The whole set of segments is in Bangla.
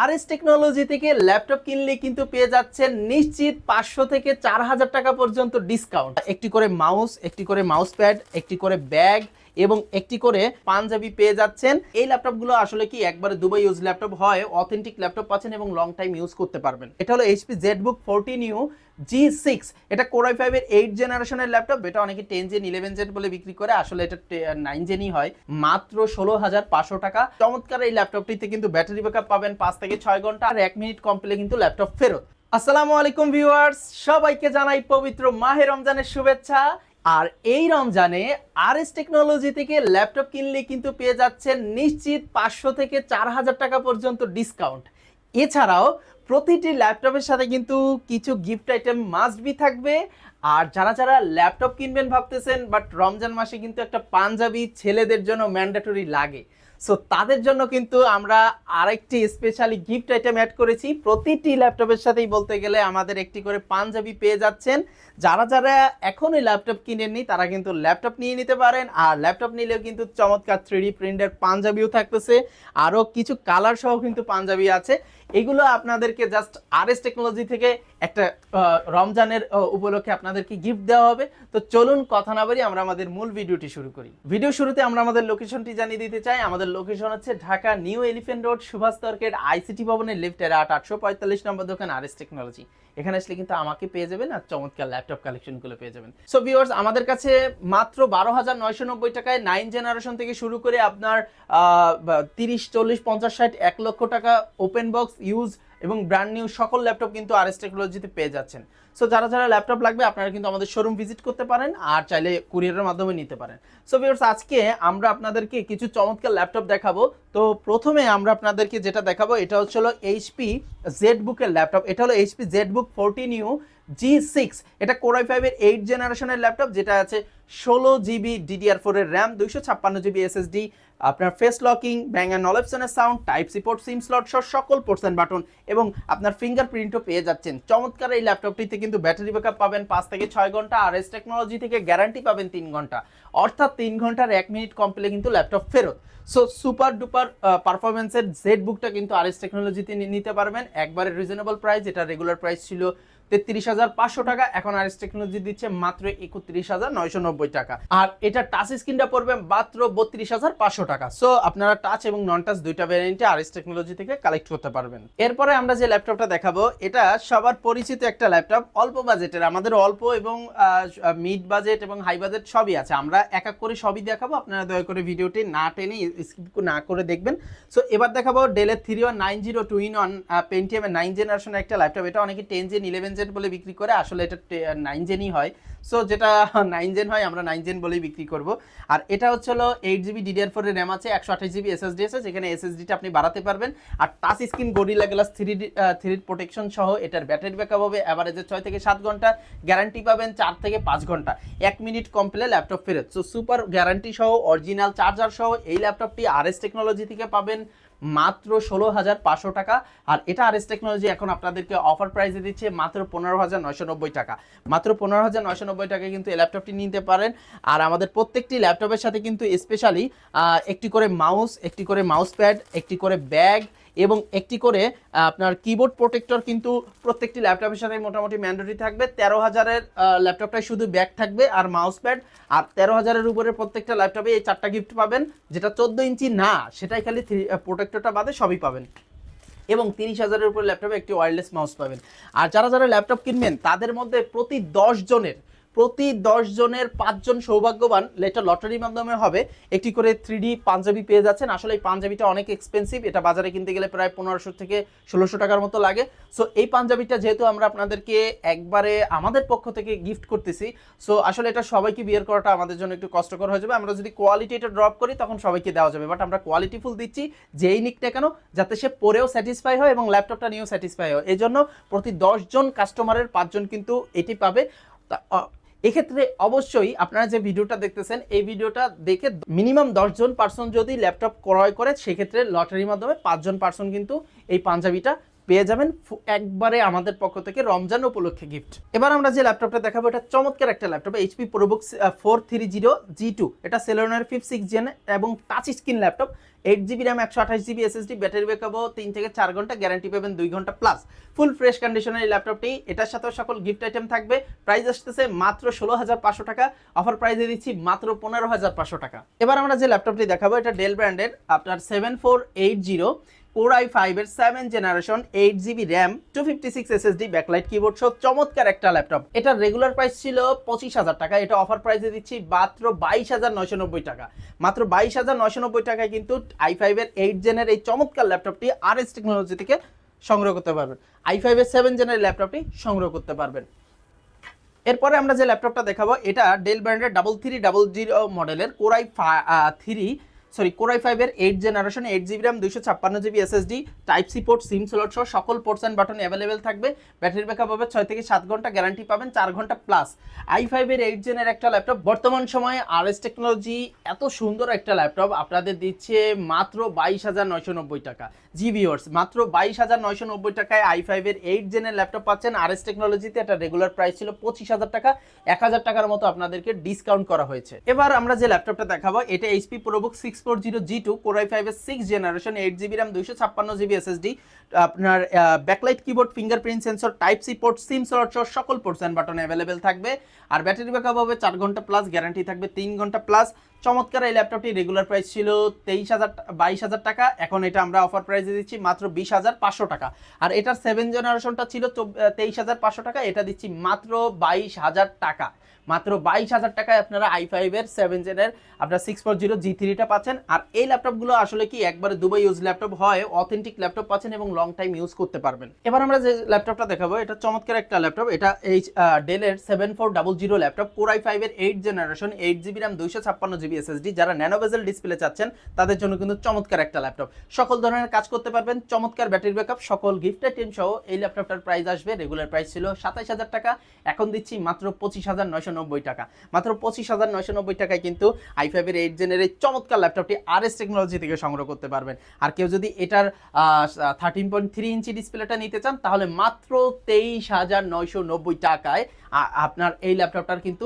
আরএস টেকনোলজি থেকে ল্যাপটপ কিনলে কিন্তু পেয়ে যাচ্ছেন নিশ্চিত 500 থেকে 4000 টাকা পর্যন্ত ডিসকাউন্ট। একটি করে মাউস, একটি করে মাউস প্যাড, একটি করে ব্যাগ এবং একটি করে পাঞ্জাবি পেয়ে যাচ্ছেন। এই ল্যাপটপগুলো আসলে কি একবারে দুবাই ইউজ ল্যাপটপ হয়, অথেন্টিক ল্যাপটপ পাচ্ছেন এবং লং টাইম ইউজ করতে পারবেন। এটা হলো HP ZBook 14U G6। এটা Core i5 এর 8 জেনারেশনের ল্যাপটপ। এটা অনেকে 10 জেন 11 জেন বলে বিক্রি করে, আসলে এটা 9 জেনই হয়। মাত্র 16500 টাকা। চমৎকার এই ল্যাপটপটিতে কিন্তু ব্যাটারি ব্যাকআপ পাবেন 5 থেকে 6 ঘন্টা আর 1 মিনিট কম পেলে কিন্তু ল্যাপটপ ফেরত। আসসালামু আলাইকুম ভিউয়ার্স, সবাইকে জানাই পবিত্র মাহে রমজানের শুভেচ্ছা। আর এই রমজানে আরএস টেকনোলজি থেকে ল্যাপটপ কিনলে কিন্তু পেয়ে যাচ্ছেন নিশ্চিত 500 থেকে 4000 টাকা পর্যন্ত ডিসকাউন্ট। এছাড়াও প্রতিটি ল্যাপটপের সাথে কিন্তু কিছু গিফট আইটেম মাস্ট বি থাকবে। আর যারা যারা ল্যাপটপ কিনবেন ভাবতেছেন, বাট রমজান মাসে কিন্তু একটা পাঞ্জাবি ছেলেদের জন্য ম্যান্ডেটরি লাগে, সো তাদের জন্য কিন্তু আমরা আরেকটি স্পেশালি গিফট আইটেম অ্যাড করেছি। প্রতিটি ল্যাপটপের সাথেই বলতে গেলে আমাদের একটি করে পাঞ্জাবি পেয়ে যাচ্ছেন। যারা যারা এখনই ল্যাপটপ কিনেননি তারা কিন্তু ল্যাপটপ নিয়ে নিতে পারেন। আর ল্যাপটপ নিলেও কিন্তু চমৎকার 3D প্রিন্টের পাঞ্জাবিও থাকতেছে, আরও কিছু কালার সহ কিন্তু পাঞ্জাবি আছে। এগুলো আপনাদেরকে জাস্ট আরএস টেকনোলজি থেকে একটা রমজানের উপলক্ষে আপনাদেরকে গিফট দেওয়া হবে। তো চলুন কথা না বাড়িয়ে আমরা আমাদের মূল ভিডিওটি শুরু করি। ভিডিও শুরুতে আমরা আমাদের লোকেশনটি জানিয়ে দিতে চাই। আমাদের লোকেশন হচ্ছে Dhaka new elephant road, Subhash তর্কের আইসিটি ভবনের লিফটের 845 নম্বর দোকান আরএস টেকনোলজি। এখানে আসলে কিন্তু আমাকে পেয়ে যাবেন আর চমৎকার ল্যাপটপ কালেকশনগুলো পেয়ে যাবেন। সো ভিউয়ার্স, আমাদের কাছে মাত্র 12,990 টাকায় 9 জেনারেশন থেকে শুরু করে আপনার 30, 40, 50, 60, 1 লক্ষ টাকা ওপেন বক্স ইউজ এবং ব্র্যান্ড নিউ সকল ল্যাপটপ কিন্তু আরএস টেকনোলজিতে পেয়ে যাচ্ছেন। সো যারা যারা ল্যাপটপ লাগবে আপনারা কিন্তু আমাদের শোরুম ভিজিট করতে পারেন আর চাইলে কুরিয়ারের মাধ্যমে নিতে পারেন। সো ভিউয়ার্স, আজকে আমরা আপনাদেরকে কিছু চমৎকার ল্যাপটপ দেখাবো। তো প্রথমে আমরা আপনাদেরকে যেটা দেখাবো এটা হচ্ছিল HP ZBook এর ল্যাপটপ। এটা হলো HP ZBook 14U G6। এটা Core i5 এর 8 জেনারেশনের ল্যাপটপ, যেটা আছে 16GB DDR4 এর র্যাম, 256GB SSD, আপনার ফেস লকিং, ব্যাং অ্যান্ড অলিপসনের sound, type C port, SIM slot সহ সকল পোর্টস অ্যান্ড বাটন এবং আপনার ফিঙ্গারপ্রিন্টও পেয়ে যাচ্ছেন। চমৎকার এই ল্যাপটপটিতে কিন্তু ব্যাটারি ব্যাকআপ পাবেন 5 থেকে 6 ঘন্টা, আরএস টেকনোলজি থেকে গ্যারান্টি পাবেন 3 ঘন্টা, অর্থাৎ 3 ঘন্টার 1 মিনিট কম পেলে কিন্তু ল্যাপটপ ফেরত। সো সুপার ডুপার পারফরমেন্সের ZBookটা কিন্তু আরএস টেকনোলজিতে নিতে পারবেন একবারে রিজনেবল প্রাইস। এটা রেগুলার প্রাইস ছিল 33,500 টাকা, এখন আরএস টেকনোলজি দিচ্ছে মাত্র 31,990 টাকা। আর এটা টাচ স্ক্রিনটা পড়বে মাত্র 32,500 টাকা। সো আপনারা টাচ এবং নন টাচ দুইটা ভ্যারিয়েন্টে আরএস টেকনোলজি থেকে কালেক্ট করতে পারবেন। এরপরে আমরা যে ল্যাপটপটা দেখাবো এটা সবার পরিচিত একটা ল্যাপটপ, অল্প বাজেটের। আমাদের অল্প এবং মিড বাজেট এবং হাই বাজেট সবই আছে, আমরা এক এক করে সবই দেখাবো। আপনারা দয়া করে ভিডিওটি না টেনে স্কিপ না করে দেখবেন। সো এবার দেখাবো ডেলের 3190 2-in-1 পেন্টিয়াম 9 জেনারেশনের একটা ল্যাপটপ। এটা অনেকে 10 জেন 11 জেন বলে বিক্রি করে, আসলে এটা 9 জেনই হয়। সো যেটা 9 জেন হয় আমরা 9 জেন বলেই বিক্রি করব। আর এটা হচ্ছে হলো 8GB DDR4 এর র্যাম আছে, 128GB SSD আছে, যেখানে SSDটা আপনি বাড়াতে পারবেন। আর touch screen Gorilla Glass 3D protection সহ এটার ব্যাটারি ব্যাকআপ হবে এভারেজে 6 থেকে 7 ঘন্টা, গ্যারান্টি পাবেন 4 থেকে 5 ঘন্টা, 1 মিনিট কম পেলে ল্যাপটপ ফেরত। সো সুপার গ্যারান্টি সহ অরিজিনাল চার্জার সহ এই ল্যাপটপটি আরএস টেকনোলজি থেকে পাবেন মাত্র 16,500 টাকা। আর এটা আরএস টেকনোলজি এখন আপনাদেরকে অফার প্রাইসে দিচ্ছে মাত্র 15,990 টাকা। মাত্র 15,990 টাকায় কিন্তু এই ল্যাপটপটি নিতে পারেন। আর আমাদের প্রত্যেকটি ল্যাপটপের সাথে কিন্তু স্পেশালি একটি করে মাউস, একটি করে মাউস প্যাড, একটি করে ব্যাগ এবং একটি করে আপনার কিবোর্ড প্রোটেক্টর কিন্তু প্রত্যেকটি ল্যাপটপের সাথে মোটামুটি ম্যান্ডেটরি থাকবে। 13,000-এর ল্যাপটপটাই শুধু ব্যাগ থাকবে আর মাউস প্যাড, আর 13,000-এর উপরে প্রত্যেকটা ল্যাপটপে এই 4টা গিফট পাবেন। যেটা 14 ইঞ্চি না সেটাই খালি প্রোটেক্টরটা বাদে সবই পাবেন। এবং 30,000-এর উপরে ল্যাপটপে একটি ওয়্যারলেস মাউস পাবেন। আর যারা যারা ল্যাপটপ কিনবেন তাদের মধ্যে প্রতি 10 জনের 5 জন সৌভাগ্যবান, এটা লটারির মাধ্যমে হবে, একটি করে 3D পাঞ্জাবি পেয়ে যাচ্ছেন। আসলে এই পাঞ্জাবিটা অনেক এক্সপেন্সিভ, এটা বাজারে কিনতে গেলে প্রায় 1500 থেকে 1600 টাকার মতো লাগে। সো এই পাঞ্জাবিটা যেহেতু আমরা আপনাদেরকে একবারে আমাদের পক্ষ থেকে গিফট করতেছি, সো আসলে এটা সবাইকে বিয়ার করাটা আমাদের জন্য একটু কষ্টকর হয়ে যাবে। আমরা যদি কোয়ালিটি এটা ড্রপ করি তখন সবাইকে দেওয়া যাবে, বাট আমরা কোয়ালিটি ফুল দিচ্ছি, যেই নিক না কেন যাতে সে পরেও স্যাটিসফাই হয় এবং ল্যাপটপটা নিয়েও স্যাটিসফাই হয়। এই জন্য প্রতি 10 জন কাস্টমারের 5 জন কিন্তু এটি পাবে। এক্ষেত্রে অবশ্যই আপনারা যে ভিডিওটা দেখতেছেন এই ভিডিওটা দেখে মিনিমাম 10 জন পার্সন যদি ল্যাপটপ ক্রয় করে সেক্ষেত্রে লটারির মাধ্যমে 5 জন পার্সন কিন্তু এই পাঞ্জাবিটা পেয়ে যাবেন একবারে আমাদের পক্ষ থেকে রমজান উপলক্ষে গিফট। এবার আমরা যে ল্যাপটপটা দেখাবো এটা চমৎকার একটা ল্যাপটপ, HP ProBook 430 G2। এটা সেলেরনের 5th 6th জেন এবং touch screen laptop. 8GB RAM 128GB SSD, battery ব্যাকআপও 3 থেকে 4 ঘন্টা, গ্যারান্টি পাবেন 2 ঘন্টা প্লাস। ফুল ফ্রেশ কন্ডিশনের এই ল্যাপটপটি, এটার সাথেও সকল গিফট আইটেম থাকবে। প্রাইস আসতেছে মাত্র 16,500 টাকা, অফার প্রাইসে দিচ্ছি মাত্র 15,500 টাকা। এবার আমরা যে ল্যাপটপটি দেখাবো এটা ডেল ব্র্যান্ডের আপনার 7480 Core i5 এর 7 generation, 8GB RAM, 256 SSD, backlight keyboard সহ চমৎকার একটা ল্যাপটপ। এটার রেগুলার প্রাইস ছিল 25,000 টাকা, এটা অফার প্রাইসে দিচ্ছি মাত্র 22,990 টাকা। মাত্র 22,990 টাকায় কিন্তু i5 এর 8 জেনের এই চমৎকার ল্যাপটপটি RS টেকনোলজি থেকে সংগ্রহ করতে পারবেন। i5 এর 7 জেনের ল্যাপটপটি সংগ্রহ করতে পারবেন। এরপরে আমরা যে ল্যাপটপটা দেখাবো এটা ডেল ব্র্যান্ডের 3300 মডেলের Core i5 এর 8 generation, 8GB RAM, 256GB SSD, type C port, SIM slot সহ সকল পোর্টস এন্ড বাটন অ্যাভেলেবেল থাকবে। ব্যাটারি ব্যাকআপ হবে 6 থেকে 7 ঘন্টা, গ্যারান্টি পাবেন 4 ঘন্টা প্লাস। i5 এর 8 জেনের একটা ল্যাপটপ, বর্তমান সময়ে RS টেকনোলজি এত সুন্দর একটা ল্যাপটপ আপনাদের দিচ্ছে মাত্র 22,990 টাকা। জি ভিউয়ার্স, মাত্র 22,990 টাকায় i5 এর 8 জেনের ল্যাপটপ পাচ্ছেন RS টেকনোলজিতে। এটা রেগুলার প্রাইস ছিল 25,000 টাকা, 1,000 টাকার মতো আপনাদেরকে ডিসকাউন্ট করা হয়েছে। এবার আমরা যে ল্যাপটপটা দেখাবো এটা HP ProBook 640G2 Core i5 এর 6 generation, 8GB RAM, 256GB SSD, আপনার backlight keyboard, fingerprint sensor, type C port, SIM slot সহ সকল পোর্টস এন্ড বাটন অ্যাভেলেবেল থাকবে। আর ব্যাটারি ব্যাকআপ হবে 4 ঘন্টা প্লাস, গ্যারান্টি থাকবে 3 ঘন্টা প্লাস। চমৎকার এই ল্যাপটপটি রেগুলার প্রাইস ছিল 22,000 টাকা, এখন এটা আমরা অফার প্রাইসে দিচ্ছি মাত্র 20,500 টাকা। আর এটার 7 জেনারেশনটা ছিল 23,500 টাকা, এটা দিচ্ছি মাত্র 22,000 টাকা। মাত্র 22,000 টাকায় আপনারা i5 এর 7 জেনের আপনার 640G3টা পাচ্ছেন। আর এই ল্যাপটপগুলো আসলে কি একবারে দুবাই ইউজ ল্যাপটপ হয়, অথেন্টিক ল্যাপটপ পাচ্ছেন এবং লং টাইম ইউজ করতে পারবেন। এবার আমরা যে ল্যাপটপটা দেখাবো এটা চমৎকার একটা ল্যাপটপ, এটা এই ডেলের 7400 ল্যাপটপ, Core i5 এর 8 generation, 8GB RAM, 256GB SSD। যারা ন্যানো বেজেল ডিসপ্লে চাচ্ছেন তাদের জন্য কিন্তু চমৎকার একটা ল্যাপটপ, সকল ধরনের কাজ করতে পারবেন, চমৎকার ব্যাটারি ব্যাকআপ, সকল গিফট আইটেম সহ এই ল্যাপটপটার প্রাইস আসবে, রেগুলার প্রাইস ছিল 27,000 টাকা, এখন দিচ্ছি মাত্র 25,990 টাকা। মাত্র 25,990 টাকায় কিন্তু i5 এর 8 জেনের এই চমৎকার ল্যাপটপটি RS টেকনোলজি থেকে সংগ্রহ করতে পারবেন। আর কেউ যদি এটার 13.3 ইঞ্চি ডিসপ্লেটা নিতে চান তাহলে মাত্র 23,990 টাকায় আপনার এই ল্যাপটপটার কিন্তু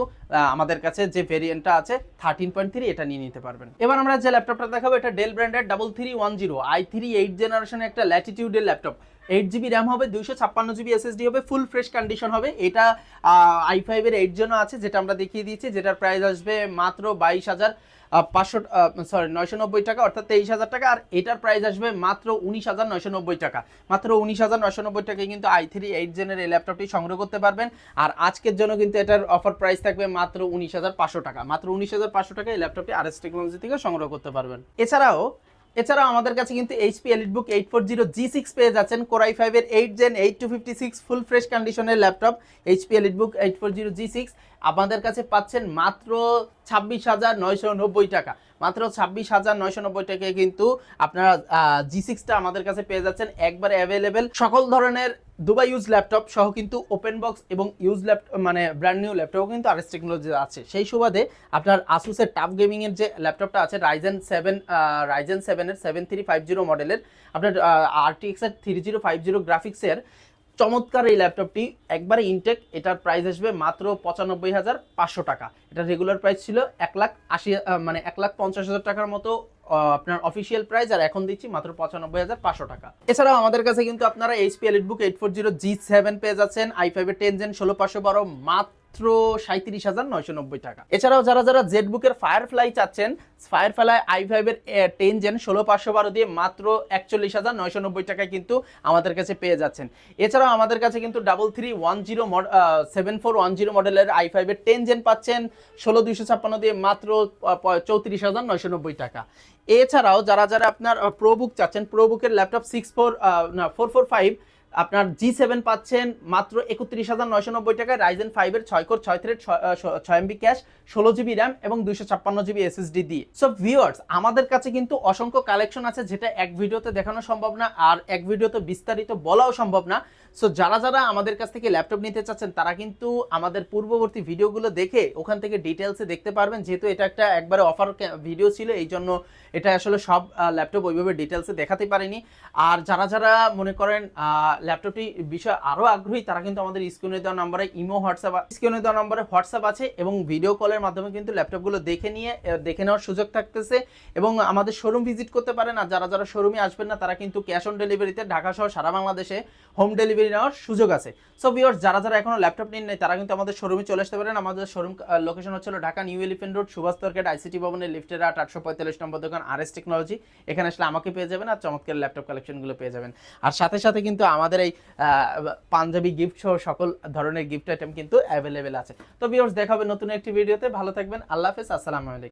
আমাদের কাছে যে ভেরিয়েন্টটা আছে 13.3 এটা নিয়ে নিতে পারবেন। এবার আমরা যে ল্যাপটপটা দেখাবো এটা ডেল ব্র্যান্ডের 3310 i3 8 জেনারেশনের একটা ল্যাটিটিউডের ল্যাপটপ, 8GB র্যাম হবে, 256GB SSD হবে, ফুল ফ্রেশ কন্ডিশন হবে। এটা i5 এর 8 জন্য আছে যেটা আমরা দেখিয়ে দিয়েছি, যেটার প্রাইস আসবে মাত্র 22,990 টাকা, অর্থাৎ 23,000 টাকা। আর এটার প্রাইস আসবে মাত্র 19,990 টাকা। মাত্র 19,990 টাকায় কিন্তু i3 8 জেনের এই ল্যাপটপটি সংগ্রহ করতে পারবেন। আর আজকের জন্য কিন্তু এটার অফার প্রাইস থাকবে মাত্র 19,500 টাকা। মাত্র 19,500 টাকা এই ল্যাপটপটি RS টেকনোলজি থেকে সংগ্রহ করতে পারবেন। এছাড়াও আমাদের কাছে কিন্তু HP EliteBook 840G6 পেয়ে যাচ্ছেন, Core i5 এর 8 জেন, 8256 ফুল ফ্রেশ কন্ডিশনের ল্যাপটপ HP EliteBook 840G6 আমাদের কাছে পাচ্ছেন মাত্র 26,990 টাকা। মাত্র 26,990 টাকায় কিন্তু আপনারা G6টা আমাদের কাছে পেয়ে যাচ্ছেন, একবারে অ্যাভেলেবেল। সকল ধরনের দুবাই ইউজ ল্যাপটপ সহ কিন্তু ওপেন বক্স এবং ইউজ ল্যাপটপ মানে ব্র্যান্ড নিউ ল্যাপটপও কিন্তু RS টেকনোলজি আছে। সেই সুবাদে আপনার আসুসের টাফ গেমিং এর যে ল্যাপটপটা আছে Ryzen 7 এর 7350 মডেলের, আপনার RTX এর 3050 গ্রাফিক্সের চমৎকার এই ল্যাপটপটি একবারে ইনটেক, এটার প্রাইস আসবে মাত্র 95,500 টাকা। এটা রেগুলার প্রাইস ছিল 1,50,000 টাকার মতো আপনার অফিসিয়াল প্রাইস, আর এখন দিচ্ছি মাত্র 95,500 টাকা। এছাড়াও আমাদের কাছে কিন্তু আপনারা HP EliteBook 840G7 পেয়ে যাচ্ছেন, i5 এর 10 জেন 16512 মাত্র 37,990 টাকা। এছাড়াও যারা জেটবুকের ফায়ারফ্লাই চাচ্ছেন, ফায়ারফ্লাই i5 এর 10 জেন 16512 দিয়ে মাত্র 41,990 টাকায় কিন্তু আমাদের কাছে পেয়ে যাচ্ছেন। এছাড়াও আমাদের কাছে কিন্তু 7410 মডেলের i5 এর 10 জেন পাচ্ছেন 16256 দিয়ে মাত্র 34,990 টাকা। এছাড়াও যারা আপনার প্রোবুক চাচ্ছেন, প্রোবুকের ল্যাপটপ 445 আপনার G7 পাচ্ছেন মাত্র 31,990 টাকায়, Ryzen 5 এর 6 core 6 thread 6 MB cash, 16GB RAM এবং 256GB SSD দিয়ে। সো ভিউয়ার্স, আমাদের কাছে কিন্তু অসংখ্য কালেকশন আছে যেটা এক ভিডিওতে দেখানো সম্ভব না, আর এক ভিডিওতে বিস্তারিত বলাও সম্ভব না। সো যারা আমাদের কাছ থেকে ল্যাপটপ নিতে চাচ্ছেন তারা কিন্তু আমাদের পূর্ববর্তী ভিডিওগুলো দেখে ওখান থেকে ডিটেলসে দেখতে পারবেন, যেহেতু এটা একটা একবারে অফার ভিডিও ছিল এই জন্য এটা আসলে সব ল্যাপটপ ওইভাবে ডিটেলসে দেখাতে পারিনি। আর যারা মনে করেন ল্যাপটপটি বিষয়ে আরো আগ্রহী তারা কিন্তু আমাদের স্ক্রিনে দেওয়া নম্বরে ইমো হোয়াটসঅ্যাপ আছে এবং ভিডিও কলের মাধ্যমে কিন্তু ল্যাপটপগুলো দেখে নেওয়ার সুযোগ থাকতেছে এবং আমাদের শোরুম ভিজিট করতে পারেন। আর যারা যারা শোরুমে আসবেন না তারা কিন্তু ক্যাশ অন ডেলিভারিতে ঢাকা সহ সারা বাংলাদেশে হোম ডেলিভারি নেওয়ার সুযোগ আছে। সো ভিউয়ার্স, যারা যারা এখনো ল্যাপটপ নিন নাই তারা কিন্তু আমাদের শোরুমে চলে আসতে পারেন। আমাদের শোরুম লোকেশন হচ্ছিল Dhaka new elephant road, Subhash market, ICT ভবনের লিফটের 845 নম্বর দোকান, RS টেকনোলজি। এখানে আসলে আমাকে পেয়ে যাবেন আর চমৎকার ল্যাপটপ কালেকশনগুলো পেয়ে যাবেন। আর সাথে সাথে কিন্তু আমাদের এই পাঞ্জাবি গিফট সহ সকল ধরনের গিফট আইটেম কিন্তু অ্যাভেলেবেল আছে। তো ভিউয়ার্স, দেখা হবে নতুন একটি ভিডিওতে। ভালো থাকবেন, আল্লাহ হাফেজ, আসসালামু আলাইকুম।